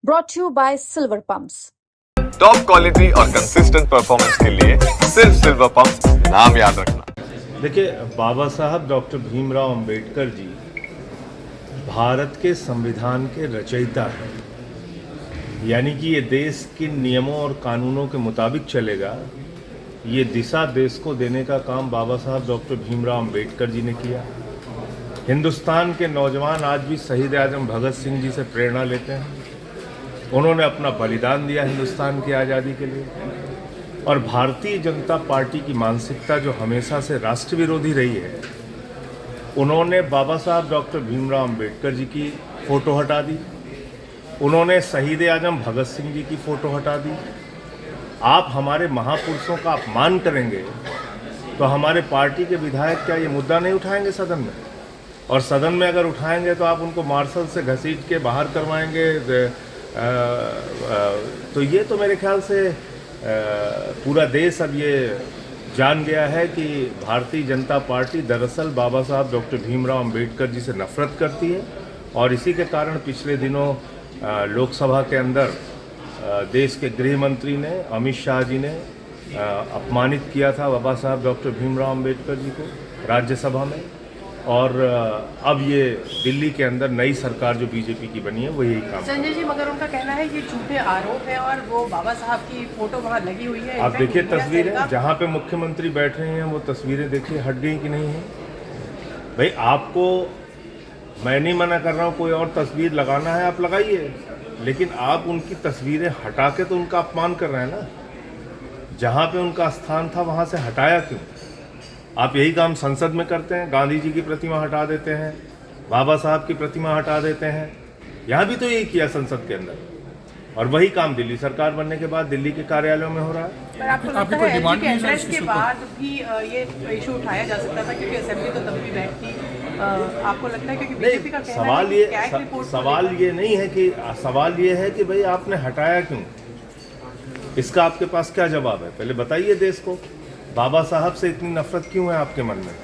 brought to you by Silver Pumps. Top quality और consistent performance के लिए सिर्फ सिल्वर पंप नाम याद रखना। देखिए, बाबा साहब डॉक्टर भीमराव अंबेडकर जी भारत के संविधान के रचयिता हैं। यानी कि ये देश के नियमों और कानूनों के मुताबिक चलेगा, ये दिशा देश को देने का काम बाबा साहब डॉक्टर भीमराव अंबेडकर जी ने किया। हिंदुस्तान के नौजवान आज भी शहीद आजम भगत सिंह जी से प्रेरणा लेते हैं। उन्होंने अपना बलिदान दिया हिंदुस्तान की आज़ादी के लिए। और भारतीय जनता पार्टी की मानसिकता जो हमेशा से राष्ट्र विरोधी रही है, उन्होंने बाबा साहब डॉक्टर भीमराव अंबेडकर जी की फ़ोटो हटा दी, उन्होंने शहीद आजम भगत सिंह जी की फ़ोटो हटा दी। आप हमारे महापुरुषों का अपमान करेंगे तो हमारे पार्टी के विधायक क्या ये मुद्दा नहीं उठाएंगे सदन में? और सदन में अगर उठाएंगे तो आप उनको मार्शल से घसीट के बाहर करवाएंगे। तो ये तो मेरे ख्याल से पूरा देश अब ये जान गया है कि भारतीय जनता पार्टी दरअसल बाबा साहब डॉक्टर भीमराव अंबेडकर जी से नफरत करती है। और इसी के कारण पिछले दिनों लोकसभा के अंदर देश के गृह मंत्री ने, अमित शाह जी ने अपमानित किया था बाबा साहब डॉक्टर भीमराव अंबेडकर जी को राज्यसभा में। और अब ये दिल्ली के अंदर नई सरकार जो बीजेपी की बनी है वो यही काम। संजय जी, मगर उनका कहना है ये झूठे आरोप है और वो बाबा साहब की फोटो वहाँ लगी हुई है। आप देखिए तस्वीरें, जहाँ पे मुख्यमंत्री बैठ रहे हैं वो तस्वीरें देखिए, हट गई कि नहीं है? भाई, आपको मैं नहीं मना कर रहा हूँ, कोई और तस्वीर लगाना है आप लगाइए, लेकिन आप उनकी तस्वीरें हटा के तो उनका अपमान कर रहे हैं ना। जहाँ पे उनका स्थान था वहाँ से हटाया क्यों? आप यही काम संसद में करते हैं, गांधी जी की प्रतिमा हटा देते हैं, बाबा साहब की प्रतिमा हटा देते हैं। यहाँ भी तो यही किया संसद के अंदर, और वही काम दिल्ली सरकार बनने के बाद दिल्ली के कार्यालयों में हो रहा है। पर आपको लगता है एलजी के एड्रेस के बाद भी ये इशू उठाया जा सकता था, क्योंकि असेंबली तो तब भी बैठती। आपको लगता है क्योंकि बीजेपी का कहना है सवाल ये नहीं है कि, सवाल ये है कि भाई आपने हटाया क्यों? इसका आपके पास क्या जवाब है? पहले बताइए देश को, बाबा साहब से इतनी नफरत क्यों है आपके मन में?